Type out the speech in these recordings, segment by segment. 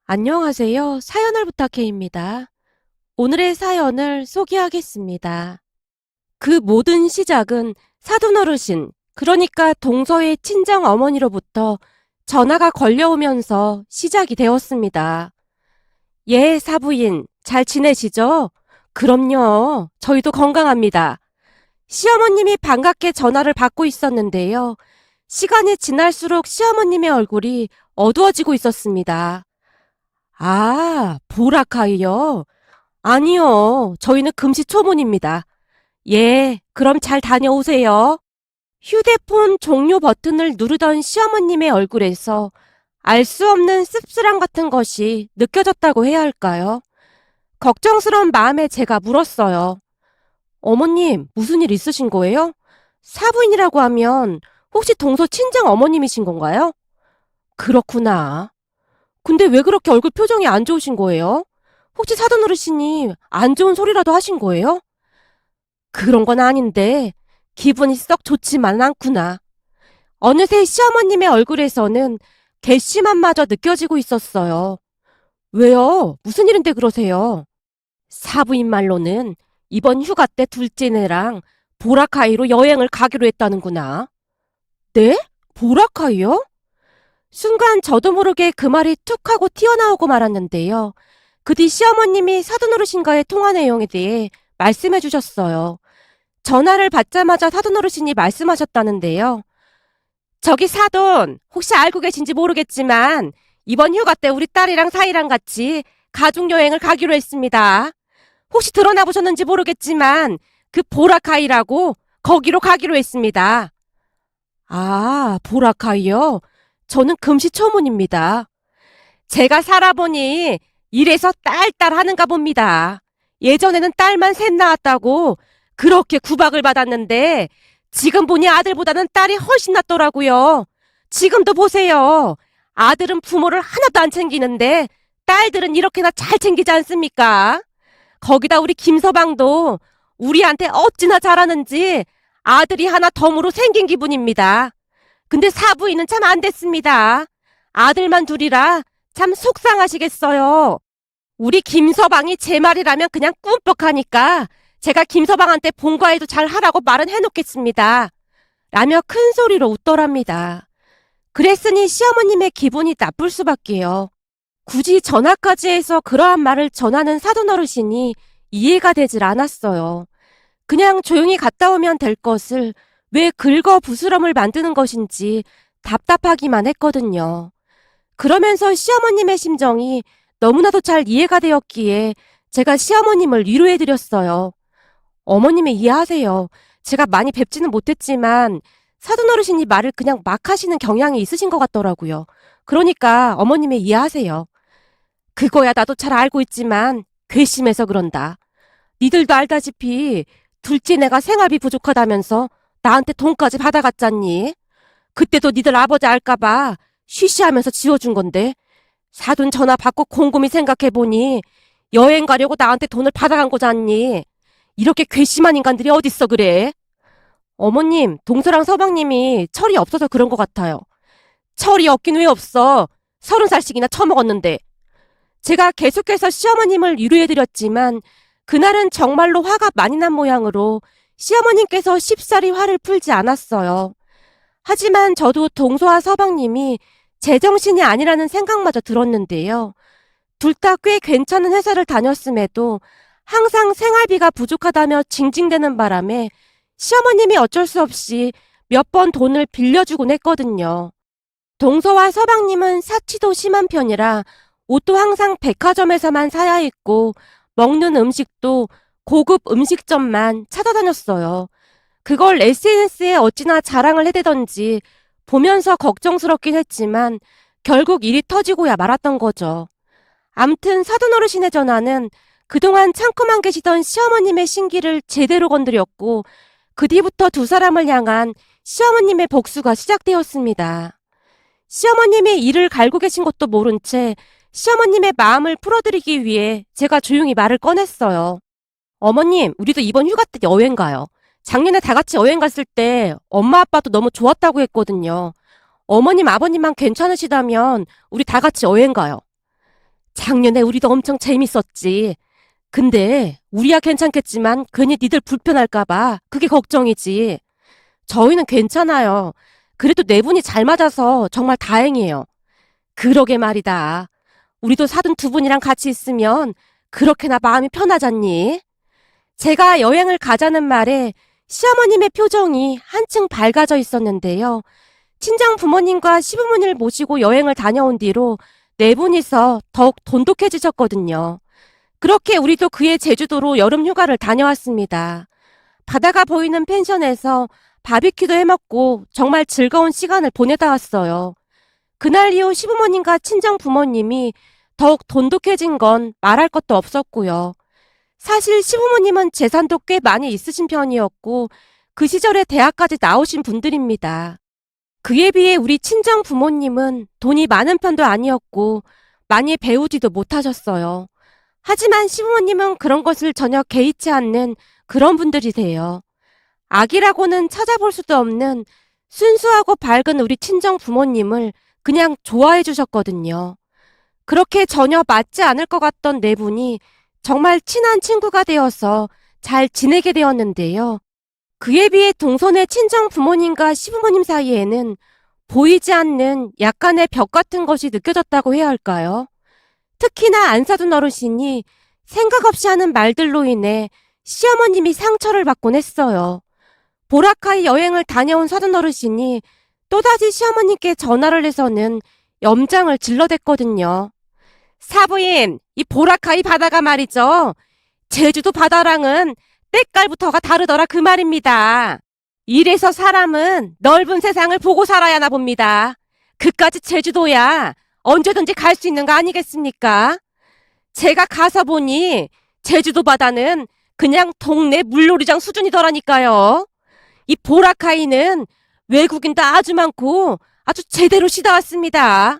안녕하세요. 사연을 부탁해입니다. 오늘의 사연을 소개하겠습니다. 그 모든 시작은 사돈어르신, 그러니까 동서의 친정 어머니로부터 전화가 걸려오면서 시작이 되었습니다. 예, 사부인, 잘 지내시죠? 그럼요. 저희도 건강합니다. 시어머님이 반갑게 전화를 받고 있었는데요. 시간이 지날수록 시어머님의 얼굴이 어두워지고 있었습니다. 아, 보라카이요? 아니요. 저희는 금시초문입니다. 예, 그럼 잘 다녀오세요. 휴대폰 종료 버튼을 누르던 시어머님의 얼굴에서 알 수 없는 씁쓸함 같은 것이 느껴졌다고 해야 할까요? 걱정스러운 마음에 제가 물었어요. 어머님, 무슨 일 있으신 거예요? 사부인이라고 하면 혹시 동서 친정 어머님이신 건가요? 그렇구나. 근데 왜 그렇게 얼굴 표정이 안 좋으신 거예요? 혹시 사돈 어르신이 안 좋은 소리라도 하신 거예요? 그런 건 아닌데 기분이 썩 좋지만은 않구나. 어느새 시어머님의 얼굴에서는 괘씸함마저 느껴지고 있었어요. 왜요? 무슨 일인데 그러세요? 사부인 말로는 이번 휴가 때 둘째네랑 보라카이로 여행을 가기로 했다는구나. 네? 보라카이요? 순간 저도 모르게 그 말이 툭 하고 튀어나오고 말았는데요. 그 뒤 시어머님이 사돈어르신과의 통화 내용에 대해 말씀해 주셨어요. 전화를 받자마자 사돈어르신이 말씀하셨다는데요. 저기 사돈, 혹시 알고 계신지 모르겠지만 이번 휴가 때 우리 딸이랑 사이랑 같이 가족여행을 가기로 했습니다. 혹시 드러나 보셨는지 모르겠지만 그 보라카이라고 거기로 가기로 했습니다. 아, 보라카이요? 저는 금시초문입니다. 제가 살아보니 이래서 딸딸 하는가 봅니다. 예전에는 딸만 셋 낳았다고 그렇게 구박을 받았는데 지금 보니 아들보다는 딸이 훨씬 낫더라고요. 지금도 보세요. 아들은 부모를 하나도 안 챙기는데 딸들은 이렇게나 잘 챙기지 않습니까? 거기다 우리 김서방도 우리한테 어찌나 잘하는지 아들이 하나 덤으로 생긴 기분입니다. 근데 사부인은 참 안 됐습니다. 아들만 둘이라 참 속상하시겠어요. 우리 김서방이 제 말이라면 그냥 꿈뻑하니까 제가 김서방한테 본가에도 잘 하라고 말은 해놓겠습니다. 라며 큰 소리로 웃더랍니다. 그랬으니 시어머님의 기분이 나쁠 수밖에요. 굳이 전화까지 해서 그러한 말을 전하는 사돈어르신이 이해가 되질 않았어요. 그냥 조용히 갔다 오면 될 것을 왜 긁어 부스럼을 만드는 것인지 답답하기만 했거든요. 그러면서 시어머님의 심정이 너무나도 잘 이해가 되었기에 제가 시어머님을 위로해드렸어요. 어머님이 이해하세요. 제가 많이 뵙지는 못했지만 사돈어르신이 말을 그냥 막 하시는 경향이 있으신 것 같더라고요. 그러니까 어머님이 이해하세요. 그거야 나도 잘 알고 있지만 괘씸해서 그런다. 니들도 알다시피 둘째 내가 생활비 부족하다면서 나한테 돈까지 받아갔잖니. 그때도 니들 아버지 알까봐 쉬쉬하면서 지워준 건데 사돈 전화 받고 곰곰이 생각해보니 여행 가려고 나한테 돈을 받아간 거잖니. 이렇게 괘씸한 인간들이 어딨어 그래. 어머님, 동서랑 서방님이 철이 없어서 그런 것 같아요. 철이 없긴 왜 없어. 30살씩이나 처먹었는데. 제가 계속해서 시어머님을 위로해드렸지만 그날은 정말로 화가 많이 난 모양으로 시어머님께서 쉽사리 화를 풀지 않았어요. 하지만 저도 동서와 서방님이 제정신이 아니라는 생각마저 들었는데요. 둘 다 꽤 괜찮은 회사를 다녔음에도 항상 생활비가 부족하다며 징징대는 바람에 시어머님이 어쩔 수 없이 몇 번 돈을 빌려주곤 했거든요. 동서와 서방님은 사치도 심한 편이라 옷도 항상 백화점에서만 사야 했고 먹는 음식도 고급 음식점만 찾아다녔어요. 그걸 SNS에 어찌나 자랑을 해대던지 보면서 걱정스럽긴 했지만 결국 일이 터지고야 말았던 거죠. 암튼 사돈어르신의 전화는 그동안 참고만 계시던 시어머님의 신기를 제대로 건드렸고 그 뒤부터 두 사람을 향한 시어머님의 복수가 시작되었습니다. 시어머님이 이를 갈고 계신 것도 모른 채 시어머님의 마음을 풀어드리기 위해 제가 조용히 말을 꺼냈어요. 어머님, 우리도 이번 휴가 때 여행 가요. 작년에 다 같이 여행 갔을 때 엄마 아빠도 너무 좋았다고 했거든요. 어머님, 아버님만 괜찮으시다면 우리 다 같이 여행 가요. 작년에 우리도 엄청 재밌었지. 근데 우리야 괜찮겠지만 괜히 니들 불편할까봐 그게 걱정이지. 저희는 괜찮아요. 그래도 네 분이 잘 맞아서 정말 다행이에요. 그러게 말이다. 우리도 사돈 두 분이랑 같이 있으면 그렇게나 마음이 편하잖니? 제가 여행을 가자는 말에 시어머님의 표정이 한층 밝아져 있었는데요. 친정 부모님과 시부모님을 모시고 여행을 다녀온 뒤로 네 분이서 더욱 돈독해지셨거든요. 그렇게 우리도 그의 제주도로 여름 휴가를 다녀왔습니다. 바다가 보이는 펜션에서 바비큐도 해먹고 정말 즐거운 시간을 보내다 왔어요. 그날 이후 시부모님과 친정 부모님이 더욱 돈독해진 건 말할 것도 없었고요. 사실 시부모님은 재산도 꽤 많이 있으신 편이었고 그 시절에 대학까지 나오신 분들입니다. 그에 비해 우리 친정 부모님은 돈이 많은 편도 아니었고 많이 배우지도 못하셨어요. 하지만 시부모님은 그런 것을 전혀 개의치 않는 그런 분들이세요. 악이라고는 찾아볼 수도 없는 순수하고 밝은 우리 친정 부모님을 그냥 좋아해 주셨거든요. 그렇게 전혀 맞지 않을 것 같던 네 분이 정말 친한 친구가 되어서 잘 지내게 되었는데요. 그에 비해 동선의 친정 부모님과 시부모님 사이에는 보이지 않는 약간의 벽 같은 것이 느껴졌다고 해야 할까요? 특히나 안사돈 어르신이 생각 없이 하는 말들로 인해 시어머님이 상처를 받곤 했어요. 보라카이 여행을 다녀온 사돈 어르신이 또다시 시어머님께 전화를 해서는 염장을 질러댔거든요. 사부인, 이 보라카이 바다가 말이죠. 제주도 바다랑은 때깔부터가 다르더라 그 말입니다. 이래서 사람은 넓은 세상을 보고 살아야 하나 봅니다. 그까지 제주도야 언제든지 갈 수 있는 거 아니겠습니까? 제가 가서 보니 제주도 바다는 그냥 동네 물놀이장 수준이더라니까요. 이 보라카이는 외국인도 아주 많고 아주 제대로 쉬다 왔습니다.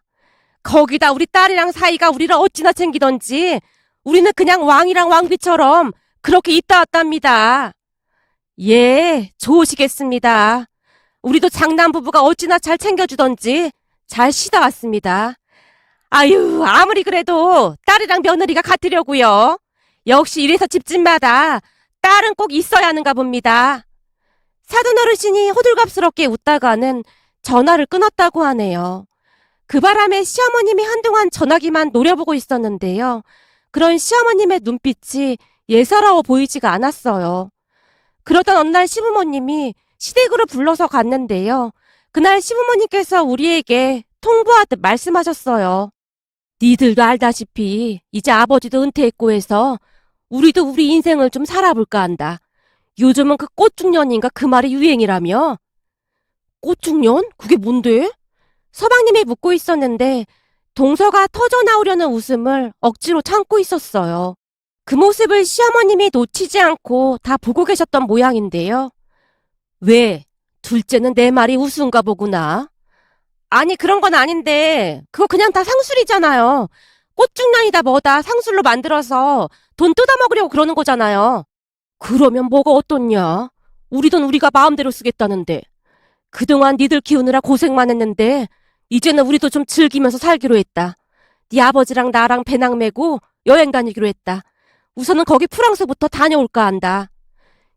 거기다 우리 딸이랑 사이가 우리를 어찌나 챙기던지 우리는 그냥 왕이랑 왕비처럼 그렇게 있다 왔답니다. 예, 좋으시겠습니다. 우리도 장남 부부가 어찌나 잘 챙겨주던지 잘 쉬다 왔습니다. 아유, 아무리 그래도 딸이랑 며느리가 같으려고요. 역시 이래서 집집마다 딸은 꼭 있어야 하는가 봅니다. 사돈 어르신이 호들갑스럽게 웃다가는 전화를 끊었다고 하네요. 그 바람에 시어머님이 한동안 전화기만 노려보고 있었는데요. 그런 시어머님의 눈빛이 예사로워 보이지가 않았어요. 그러던 어느 날 시부모님이 시댁으로 불러서 갔는데요. 그날 시부모님께서 우리에게 통보하듯 말씀하셨어요. 니들도 알다시피 이제 아버지도 은퇴했고 해서 우리도 우리 인생을 좀 살아볼까 한다. 요즘은 그 꽃중년인가 그 말이 유행이라며. 꽃중년? 그게 뭔데? 서방님이 묻고 있었는데 동서가 터져나오려는 웃음을 억지로 참고 있었어요. 그 모습을 시어머님이 놓치지 않고 다 보고 계셨던 모양인데요. 왜? 둘째는 내 말이 우스운가 보구나. 아니 그런 건 아닌데 그거 그냥 다 상술이잖아요. 꽃중년이다 뭐다 상술로 만들어서 돈 뜯어먹으려고 그러는 거잖아요. 그러면 뭐가 어떻냐? 우리 돈 우리가 마음대로 쓰겠다는데. 그동안 니들 키우느라 고생만 했는데 이제는 우리도 좀 즐기면서 살기로 했다. 네 아버지랑 나랑 배낭 메고 여행 다니기로 했다. 우선은 거기 프랑스부터 다녀올까 한다.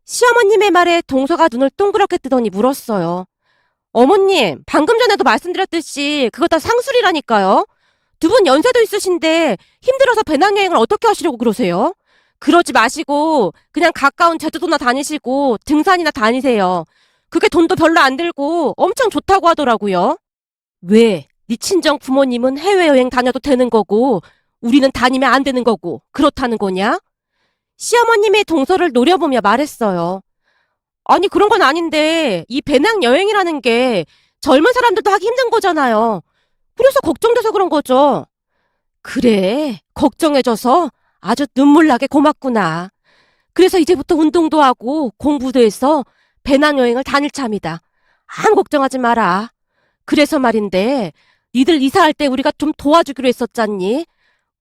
시어머님의 말에 동서가 눈을 동그랗게 뜨더니 물었어요. 어머님, 방금 전에도 말씀드렸듯이 그거 다 상술이라니까요. 두 분 연세도 있으신데 힘들어서 배낭여행을 어떻게 하시려고 그러세요? 그러지 마시고 그냥 가까운 제주도나 다니시고 등산이나 다니세요. 그게 돈도 별로 안 들고 엄청 좋다고 하더라고요. 왜? 네 친정 부모님은 해외여행 다녀도 되는 거고 우리는 다니면 안 되는 거고 그렇다는 거냐? 시어머님의 동서를 노려보며 말했어요. 아니 그런 건 아닌데 이 배낭여행이라는 게 젊은 사람들도 하기 힘든 거잖아요. 그래서 걱정돼서 그런 거죠. 그래, 걱정해줘서 아주 눈물나게 고맙구나. 그래서 이제부터 운동도 하고 공부도 해서 배낭여행을 다닐 참이다. 아무 걱정하지 마라. 그래서 말인데 니들 이사할 때 우리가 좀 도와주기로 했었잖니?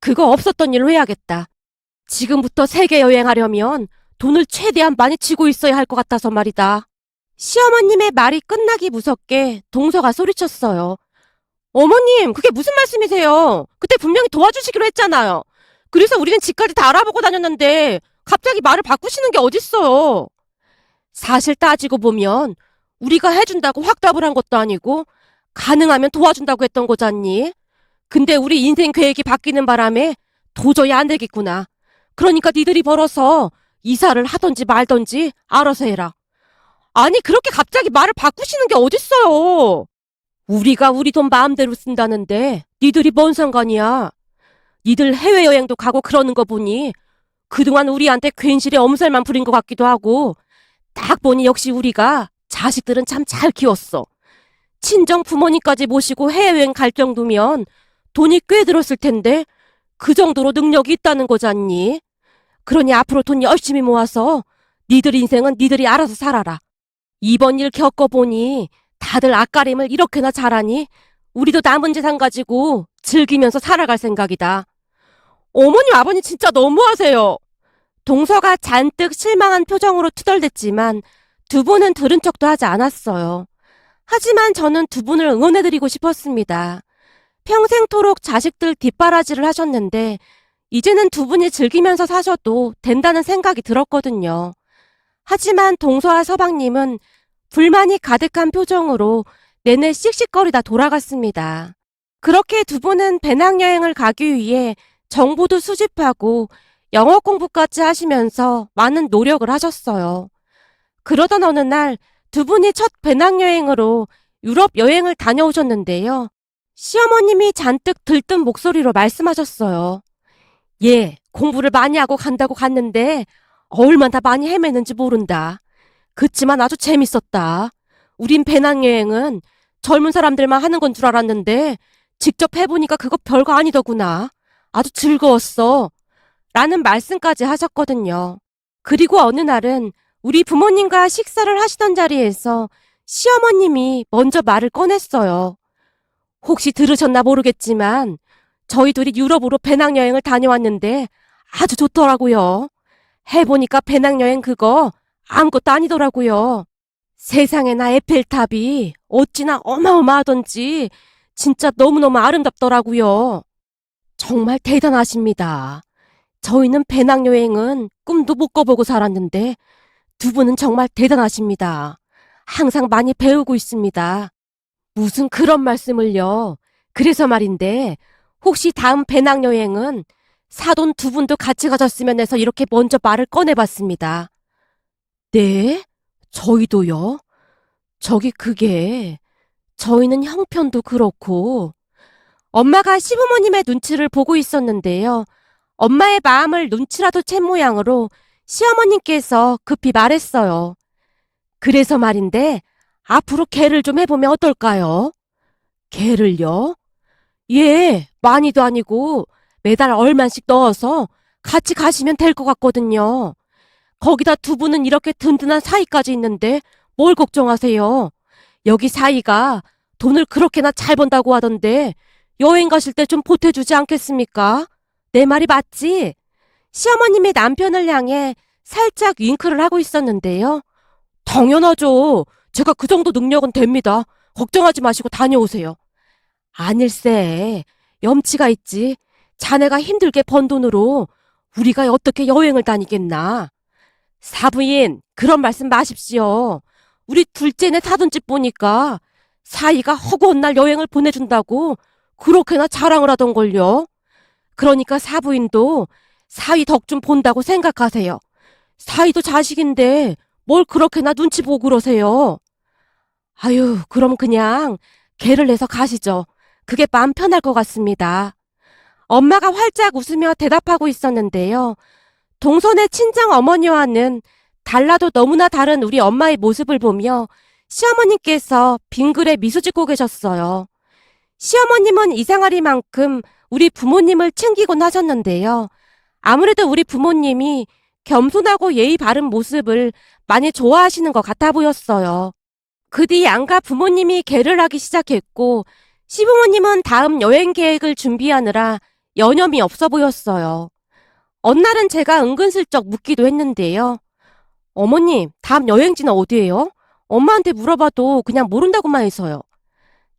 그거 없었던 일로 해야겠다. 지금부터 세계 여행하려면 돈을 최대한 많이 쥐고 있어야 할 것 같아서 말이다. 시어머님의 말이 끝나기 무섭게 동서가 소리쳤어요. 어머님, 그게 무슨 말씀이세요? 그때 분명히 도와주시기로 했잖아요. 그래서 우리는 집까지 다 알아보고 다녔는데 갑자기 말을 바꾸시는 게 어딨어요? 사실 따지고 보면 우리가 해준다고 확답을 한 것도 아니고 가능하면 도와준다고 했던 거잖니? 근데 우리 인생 계획이 바뀌는 바람에 도저히 안 되겠구나. 그러니까 니들이 벌어서 이사를 하던지 말던지 알아서 해라. 아니, 그렇게 갑자기 말을 바꾸시는 게 어딨어요? 우리가 우리 돈 마음대로 쓴다는데 니들이 뭔 상관이야? 니들 해외여행도 가고 그러는 거 보니 그동안 우리한테 괜시리 엄살만 부린 것 같기도 하고 딱 보니 역시 우리가 자식들은 참 잘 키웠어. 친정 부모님까지 모시고 해외여행 갈 정도면 돈이 꽤 들었을 텐데 그 정도로 능력이 있다는 거잖니? 그러니 앞으로 돈 열심히 모아서 니들 인생은 니들이 알아서 살아라. 이번 일 겪어보니 다들 앞가림을 이렇게나 잘하니 우리도 남은 재산 가지고 즐기면서 살아갈 생각이다. 어머님, 아버님 진짜 너무하세요. 동서가 잔뜩 실망한 표정으로 투덜댔지만 두 분은 들은 척도 하지 않았어요. 하지만 저는 두 분을 응원해드리고 싶었습니다. 평생토록 자식들 뒷바라지를 하셨는데 이제는 두 분이 즐기면서 사셔도 된다는 생각이 들었거든요. 하지만 동서와 서방님은 불만이 가득한 표정으로 내내 씩씩거리다 돌아갔습니다. 그렇게 두 분은 배낭여행을 가기 위해 정보도 수집하고 영어 공부까지 하시면서 많은 노력을 하셨어요. 그러던 어느 날 두 분이 첫 배낭여행으로 유럽 여행을 다녀오셨는데요. 시어머님이 잔뜩 들뜬 목소리로 말씀하셨어요. 예, 공부를 많이 하고 간다고 갔는데 얼마나 많이 헤매는지 모른다. 그치만 아주 재밌었다. 우린 배낭여행은 젊은 사람들만 하는 건 줄 알았는데 직접 해보니까 그거 별거 아니더구나. 아주 즐거웠어. 라는 말씀까지 하셨거든요. 그리고 어느 날은 우리 부모님과 식사를 하시던 자리에서 시어머님이 먼저 말을 꺼냈어요. 혹시 들으셨나 모르겠지만 저희 둘이 유럽으로 배낭여행을 다녀왔는데 아주 좋더라고요. 해보니까 배낭여행 그거 아무것도 아니더라고요. 세상에나 에펠탑이 어찌나 어마어마하던지 진짜 너무너무 아름답더라고요. 정말 대단하십니다. 저희는 배낭여행은 꿈도 못 꿔보고 살았는데 두 분은 정말 대단하십니다. 항상 많이 배우고 있습니다. 무슨 그런 말씀을요. 그래서 말인데 혹시 다음 배낭여행은 사돈 두 분도 같이 가셨으면 해서 이렇게 먼저 말을 꺼내봤습니다. 네? 저희도요? 그게 저희는 형편도 그렇고 엄마가 시부모님의 눈치를 보고 있었는데요. 엄마의 마음을 눈치라도 챈 모양으로 시어머님께서 급히 말했어요. 그래서 말인데 앞으로 개를 좀 해보면 어떨까요? 개를요? 예, 많이도 아니고 매달 얼마씩 넣어서 같이 가시면 될 것 같거든요. 거기다 두 분은 이렇게 든든한 사이까지 있는데 뭘 걱정하세요? 여기 사이가 돈을 그렇게나 잘 번다고 하던데 여행 가실 때 좀 보태주지 않겠습니까? 내 말이 맞지? 시어머님이 남편을 향해 살짝 윙크를 하고 있었는데요. 당연하죠. 제가 그 정도 능력은 됩니다. 걱정하지 마시고 다녀오세요. 아닐세. 염치가 있지. 자네가 힘들게 번 돈으로 우리가 어떻게 여행을 다니겠나. 사부인, 그런 말씀 마십시오. 우리 둘째네 사돈집 보니까 사이가 허구한 날 여행을 보내준다고 그렇게나 자랑을 하던걸요. 그러니까 사부인도 사위 덕 좀 본다고 생각하세요. 사위도 자식인데 뭘 그렇게나 눈치 보고 그러세요. 아유, 그럼 그냥 개를 내서 가시죠. 그게 마음 편할 것 같습니다. 엄마가 활짝 웃으며 대답하고 있었는데요. 동선의 친정 어머니와는 달라도 너무나 다른 우리 엄마의 모습을 보며 시어머님께서 빙글에 미소 짓고 계셨어요. 시어머님은 이상하리만큼 우리 부모님을 챙기곤 하셨는데요. 아무래도 우리 부모님이 겸손하고 예의 바른 모습을 많이 좋아하시는 것 같아 보였어요. 그 뒤 양가 부모님이 개를 하기 시작했고 시부모님은 다음 여행 계획을 준비하느라 여념이 없어 보였어요. 어느 날은 제가 은근슬쩍 묻기도 했는데요. 어머님, 다음 여행지는 어디예요? 엄마한테 물어봐도 그냥 모른다고만 해서요.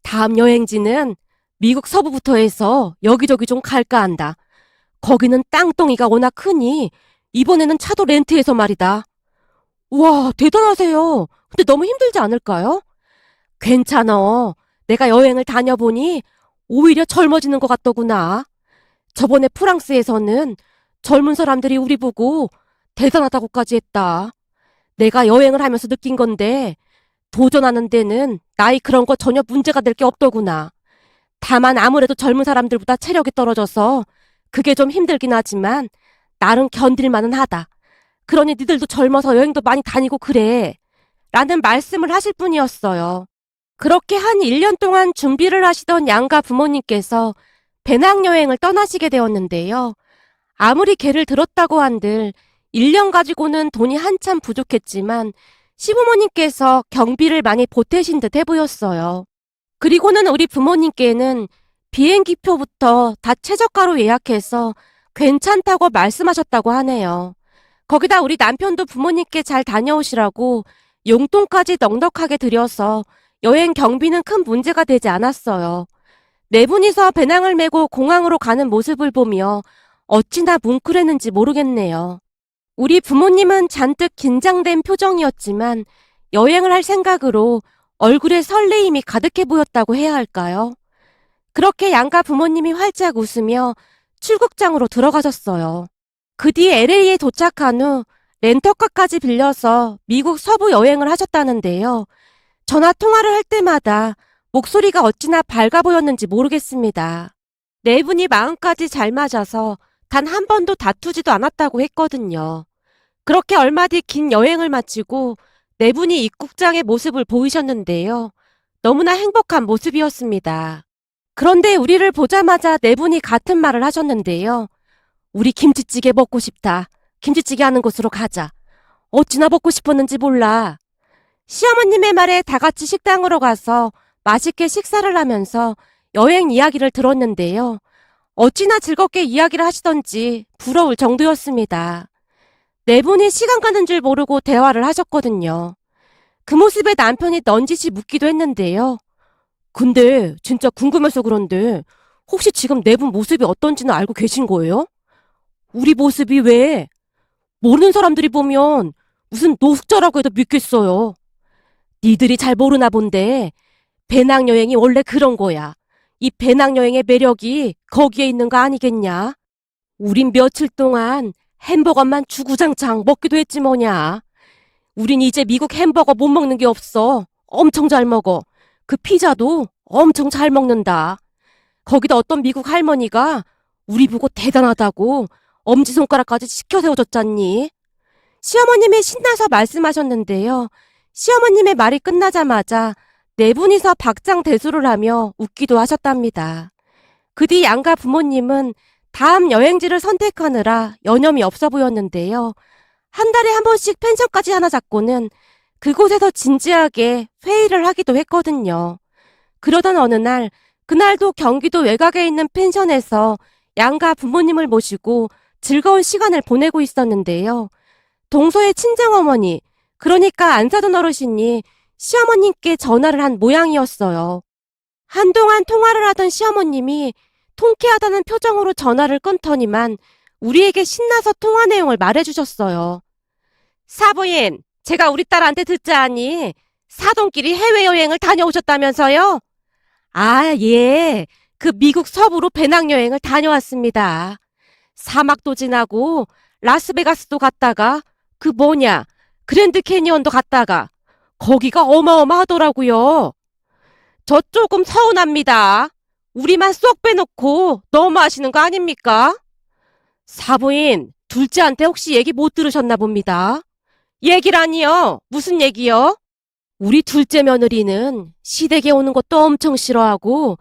다음 여행지는 미국 서부부터 해서 여기저기 좀 갈까 한다. 거기는 땅덩이가 워낙 크니 이번에는 차도 렌트해서 말이다. 우와, 대단하세요. 근데 너무 힘들지 않을까요? 괜찮아. 내가 여행을 다녀보니 오히려 젊어지는 것 같더구나. 저번에 프랑스에서는 젊은 사람들이 우리 보고 대단하다고까지 했다. 내가 여행을 하면서 느낀 건데 도전하는 데는 나이 그런 거 전혀 문제가 될 게 없더구나. 다만 아무래도 젊은 사람들보다 체력이 떨어져서 그게 좀 힘들긴 하지만 나름 견딜만은 하다. 그러니 니들도 젊어서 여행도 많이 다니고 그래. 라는 말씀을 하실 분이었어요. 그렇게 한 1년 동안 준비를 하시던 양가 부모님께서 배낭여행을 떠나시게 되었는데요. 아무리 개를 들었다고 한들 1년 가지고는 돈이 한참 부족했지만 시부모님께서 경비를 많이 보태신 듯해 보였어요. 그리고는 우리 부모님께는 비행기표부터 다 최저가로 예약해서 괜찮다고 말씀하셨다고 하네요. 거기다 우리 남편도 부모님께 잘 다녀오시라고 용돈까지 넉넉하게 드려서 여행 경비는 큰 문제가 되지 않았어요. 네 분이서 배낭을 메고 공항으로 가는 모습을 보며 어찌나 뭉클했는지 모르겠네요. 우리 부모님은 잔뜩 긴장된 표정이었지만 여행을 할 생각으로 얼굴에 설레임이 가득해 보였다고 해야 할까요? 그렇게 양가 부모님이 활짝 웃으며 출국장으로 들어가셨어요. 그 뒤 LA에 도착한 후 렌터카까지 빌려서 미국 서부 여행을 하셨다는데요. 전화 통화를 할 때마다 목소리가 어찌나 밝아 보였는지 모르겠습니다. 네 분이 마음까지 잘 맞아서 단 한 번도 다투지도 않았다고 했거든요. 그렇게 얼마 뒤 긴 여행을 마치고 네 분이 입국장의 모습을 보이셨는데요. 너무나 행복한 모습이었습니다. 그런데 우리를 보자마자 네 분이 같은 말을 하셨는데요. 우리 김치찌개 먹고 싶다. 김치찌개 하는 곳으로 가자. 어찌나 먹고 싶었는지 몰라. 시어머님의 말에 다 같이 식당으로 가서 맛있게 식사를 하면서 여행 이야기를 들었는데요. 어찌나 즐겁게 이야기를 하시던지 부러울 정도였습니다. 네 분이 시간 가는 줄 모르고 대화를 하셨거든요. 그 모습에 남편이 넌지시 묻기도 했는데요. 근데 진짜 궁금해서 그런데 혹시 지금 네 분 모습이 어떤지는 알고 계신 거예요? 우리 모습이 왜? 모르는 사람들이 보면 무슨 노숙자라고 해도 믿겠어요. 니들이 잘 모르나 본데 배낭여행이 원래 그런 거야. 이 배낭여행의 매력이 거기에 있는 거 아니겠냐? 우린 며칠 동안 햄버거만 주구장창 먹기도 했지 뭐냐. 우린 이제 미국 햄버거 못 먹는 게 없어. 엄청 잘 먹어. 그 피자도 엄청 잘 먹는다. 거기다 어떤 미국 할머니가 우리 보고 대단하다고 엄지손가락까지 치켜 세워줬잖니. 시어머님이 신나서 말씀하셨는데요. 시어머님의 말이 끝나자마자 네 분이서 박장대소를 하며 웃기도 하셨답니다. 그 뒤 양가 부모님은 다음 여행지를 선택하느라 여념이 없어 보였는데요. 한 달에 한 번씩 펜션까지 하나 잡고는 그곳에서 진지하게 회의를 하기도 했거든요. 그러던 어느 날, 그날도 경기도 외곽에 있는 펜션에서 양가 부모님을 모시고 즐거운 시간을 보내고 있었는데요. 동서의 친정어머니, 그러니까 안사돈 어르신이 시어머님께 전화를 한 모양이었어요. 한동안 통화를 하던 시어머님이 통쾌하다는 표정으로 전화를 끊더니만 우리에게 신나서 통화 내용을 말해주셨어요. 사부인, 제가 우리 딸한테 듣자하니 사돈끼리 해외여행을 다녀오셨다면서요? 아, 예. 그 미국 서부로 배낭여행을 다녀왔습니다. 사막도 지나고 라스베가스도 갔다가 그 뭐냐 그랜드 캐니언도 갔다가 거기가 어마어마하더라고요. 저 조금 서운합니다. 우리만 쏙 빼놓고 너무하시는 거 아닙니까? 사부인, 둘째한테 혹시 얘기 못 들으셨나 봅니다. 얘기라니요? 무슨 얘기요? 우리 둘째 며느리는 시댁에 오는 것도 엄청 싫어하고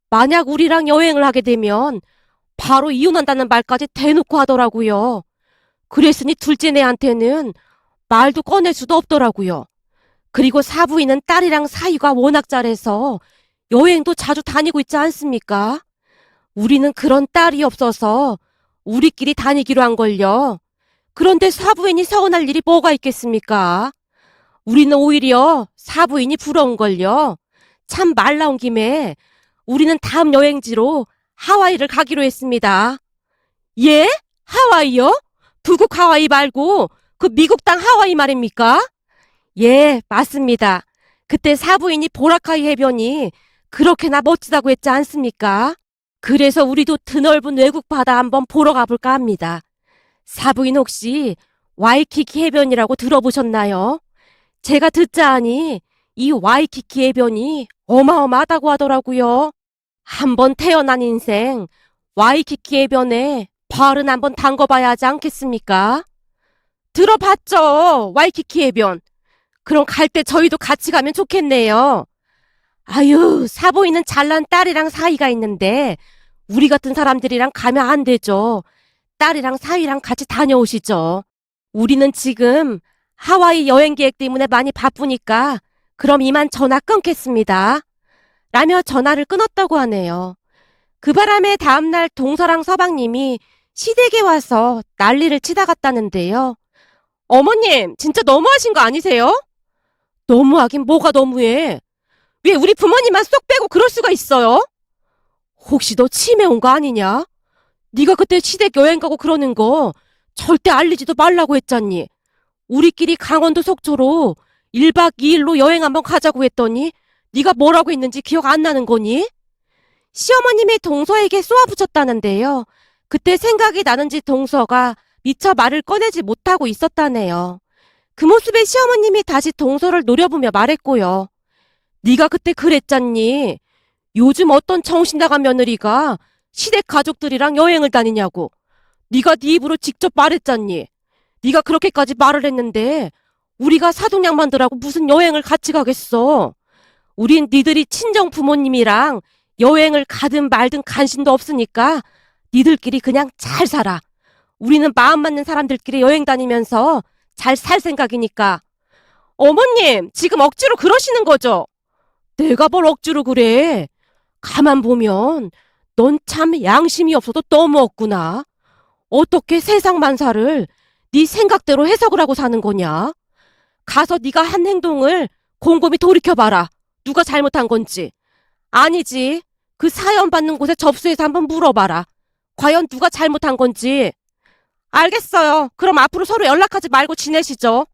만약 우리랑 여행을 하게 되면 바로 이혼한다는 말까지 대놓고 하더라고요. 그랬으니 둘째 내한테는 말도 꺼낼 수도 없더라고요. 그리고 사부인은 딸이랑 사이가 워낙 잘해서 여행도 자주 다니고 있지 않습니까? 우리는 그런 딸이 없어서 우리끼리 다니기로 한 걸요. 그런데 사부인이 서운할 일이 뭐가 있겠습니까? 우리는 오히려 사부인이 부러운 걸요. 참 말 나온 김에 우리는 다음 여행지로 하와이를 가기로 했습니다. 예? 하와이요? 북극 하와이 말고 그 미국 땅 하와이 말입니까? 예, 맞습니다. 그때 사부인이 보라카이 해변이 그렇게나 멋지다고 했지 않습니까? 그래서 우리도 드넓은 외국 바다 한번 보러 가볼까 합니다. 사부인 혹시 와이키키 해변이라고 들어보셨나요? 제가 듣자하니 이 와이키키 해변이 어마어마하다고 하더라고요. 한번 태어난 인생 와이키키 해변에 발은 한번 담궈봐야 하지 않겠습니까? 들어봤죠, 와이키키 해변. 그럼 갈 때 저희도 같이 가면 좋겠네요. 아유, 사보이는 잘난 딸이랑 사이가 있는데 우리 같은 사람들이랑 가면 안 되죠. 딸이랑 사위랑 같이 다녀오시죠. 우리는 지금 하와이 여행 계획 때문에 많이 바쁘니까 그럼 이만 전화 끊겠습니다. 라며 전화를 끊었다고 하네요. 그 바람에 다음날 동서랑 서방님이 시댁에 와서 난리를 치다 갔다는데요. 어머님, 진짜 너무하신 거 아니세요? 너무하긴 뭐가 너무해. 왜 우리 부모님만 쏙 빼고 그럴 수가 있어요? 혹시 너 치매 온 거 아니냐? 네가 그때 시댁 여행 가고 그러는 거 절대 알리지도 말라고 했잖니. 우리끼리 강원도 속초로 1박 2일로 여행 한번 가자고 했더니 네가 뭐라고 했는지 기억 안 나는 거니? 시어머님이 동서에게 쏘아붙였다는데요. 그때 생각이 나는지 동서가 미처 말을 꺼내지 못하고 있었다네요. 그 모습에 시어머님이 다시 동서를 노려보며 말했고요. 네가 그때 그랬잖니. 요즘 어떤 정신 나간 며느리가 시댁 가족들이랑 여행을 다니냐고. 네가 네 입으로 직접 말했잖니. 네가 그렇게까지 말을 했는데 우리가 사돈양반들하고 무슨 여행을 같이 가겠어. 우린 니들이 친정 부모님이랑 여행을 가든 말든 관심도 없으니까 니들끼리 그냥 잘 살아. 우리는 마음 맞는 사람들끼리 여행 다니면서 잘 살 생각이니까. 어머님, 지금 억지로 그러시는 거죠? 내가 뭘 억지로 그래. 가만 보면 넌 참 양심이 없어도 너무 없구나. 어떻게 세상 만사를 네 생각대로 해석을 하고 사는 거냐? 가서 네가 한 행동을 곰곰이 돌이켜봐라. 누가 잘못한 건지. 아니지. 그 사연 받는 곳에 접수해서 한번 물어봐라. 과연 누가 잘못한 건지. 알겠어요. 그럼 앞으로 서로 연락하지 말고 지내시죠.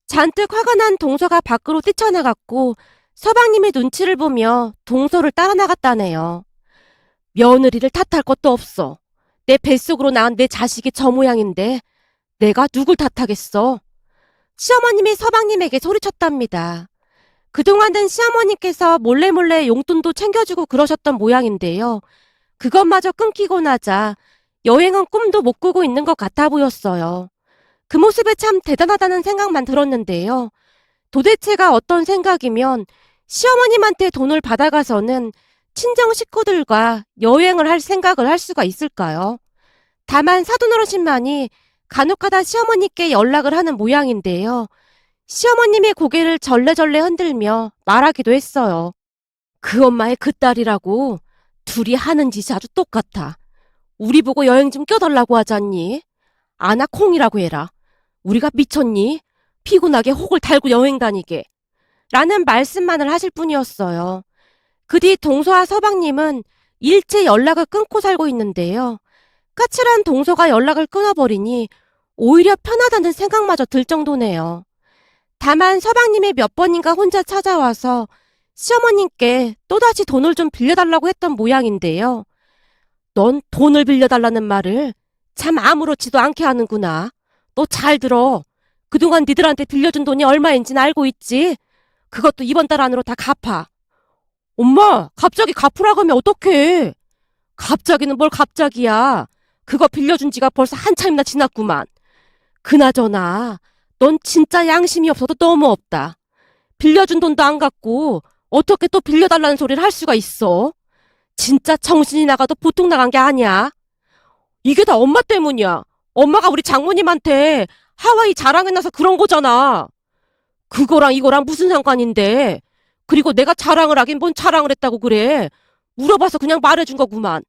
잔뜩 화가 난 동서가 밖으로 뛰쳐나갔고 서방님의 눈치를 보며 동서를 따라 나갔다네요. 며느리를 탓할 것도 없어. 내 뱃속으로 낳은 내 자식이 저 모양인데 내가 누굴 탓하겠어. 시어머님이 서방님에게 소리쳤답니다. 그동안은 시어머니께서 몰래 용돈도 챙겨주고 그러셨던 모양인데요. 그것마저 끊기고 나자 여행은 꿈도 못 꾸고 있는 것 같아 보였어요. 그 모습에 참 대단하다는 생각만 들었는데요. 도대체가 어떤 생각이면 시어머님한테 돈을 받아가서는 친정 식구들과 여행을 할 생각을 할 수가 있을까요? 다만 사돈어르신만이 간혹가다 시어머니께 연락을 하는 모양인데요. 시어머님이 고개를 절레절레 흔들며 말하기도 했어요. 그 엄마의 그 딸이라고 둘이 하는 짓이 아주 똑같아. 우리 보고 여행 좀 껴달라고 하잖니. 아나 콩이라고 해라. 우리가 미쳤니? 피곤하게 혹을 달고 여행 다니게. 라는 말씀만을 하실 뿐이었어요. 그 뒤 동서와 서방님은 일체 연락을 끊고 살고 있는데요. 까칠한 동서가 연락을 끊어버리니 오히려 편하다는 생각마저 들 정도네요. 다만 서방님이 몇 번인가 혼자 찾아와서 시어머님께 또다시 돈을 좀 빌려달라고 했던 모양인데요. 넌 돈을 빌려달라는 말을 참 아무렇지도 않게 하는구나. 너 잘 들어. 그동안 니들한테 빌려준 돈이 얼마인지는 알고 있지? 그것도 이번 달 안으로 다 갚아. 엄마, 갑자기 갚으라고 하면 어떡해? 갑자기는 뭘 갑자기야. 그거 빌려준 지가 벌써 한참이나 지났구만. 그나저나 넌 진짜 양심이 없어도 너무 없다. 빌려준 돈도 안 갚고 어떻게 또 빌려달라는 소리를 할 수가 있어? 진짜 정신이 나가도 보통 나간 게 아니야. 이게 다 엄마 때문이야. 엄마가 우리 장모님한테 하와이 자랑해놔서 그런 거잖아. 그거랑 이거랑 무슨 상관인데. 그리고 내가 자랑을 하긴 뭔 자랑을 했다고 그래. 물어봐서 그냥 말해준 거구만.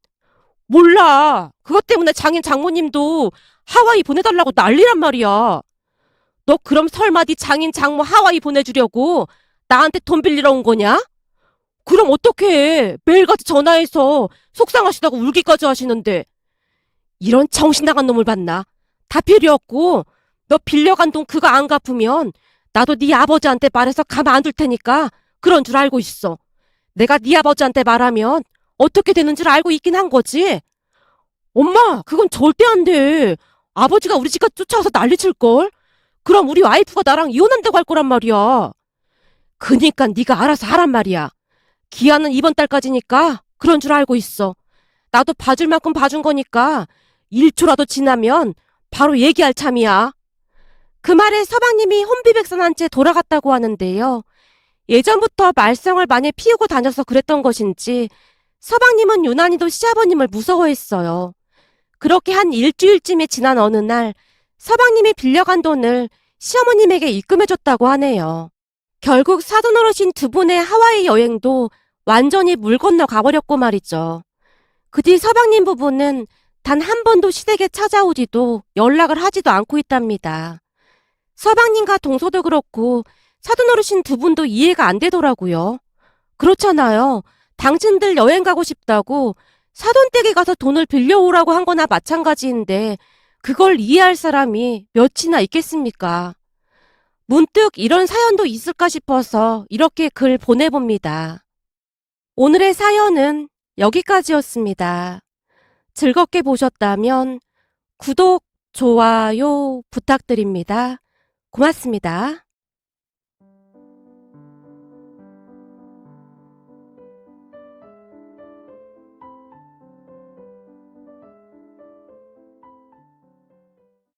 몰라. 그것 때문에 장모님도 하와이 보내달라고 난리란 말이야. 너 그럼 설마 네 장모 하와이 보내주려고 나한테 돈 빌리러 온 거냐? 그럼 어떡해. 매일같이 전화해서 속상하시다고 울기까지 하시는데. 이런 정신 나간 놈을 봤나? 다 필요 없고 너 빌려간 돈 그거 안 갚으면 나도 네 아버지한테 말해서 가만 안 둘 테니까 그런 줄 알고 있어. 내가 네 아버지한테 말하면 어떻게 되는 줄 알고 있긴 한 거지. 엄마, 그건 절대 안 돼. 아버지가 우리 집까지 쫓아와서 난리칠걸? 그럼 우리 와이프가 나랑 이혼한다고 할 거란 말이야. 그니까 네가 알아서 하란 말이야. 기한은 이번 달까지니까 그런 줄 알고 있어. 나도 봐줄 만큼 봐준 거니까 1초라도 지나면 바로 얘기할 참이야. 그 말에 서방님이 혼비백산한 채 돌아갔다고 하는데요. 예전부터 말썽을 많이 피우고 다녀서 그랬던 것인지 서방님은 유난히도 시아버님을 무서워했어요. 그렇게 한 일주일쯤이 지난 어느 날 서방님이 빌려간 돈을 시어머님에게 입금해줬다고 하네요. 결국 사돈어르신 두 분의 하와이 여행도 완전히 물 건너 가버렸고 말이죠. 그 뒤 서방님 부부는 단 한 번도 시댁에 찾아오지도 연락을 하지도 않고 있답니다. 서방님과 동서도 그렇고 사돈어르신 두 분도 이해가 안 되더라고요. 그렇잖아요. 당신들 여행 가고 싶다고 사돈댁에 가서 돈을 빌려오라고 한 거나 마찬가지인데 그걸 이해할 사람이 몇이나 있겠습니까? 문득 이런 사연도 있을까 싶어서 이렇게 글 보내봅니다. 오늘의 사연은 여기까지였습니다. 즐겁게 보셨다면 구독, 좋아요 부탁드립니다. 고맙습니다.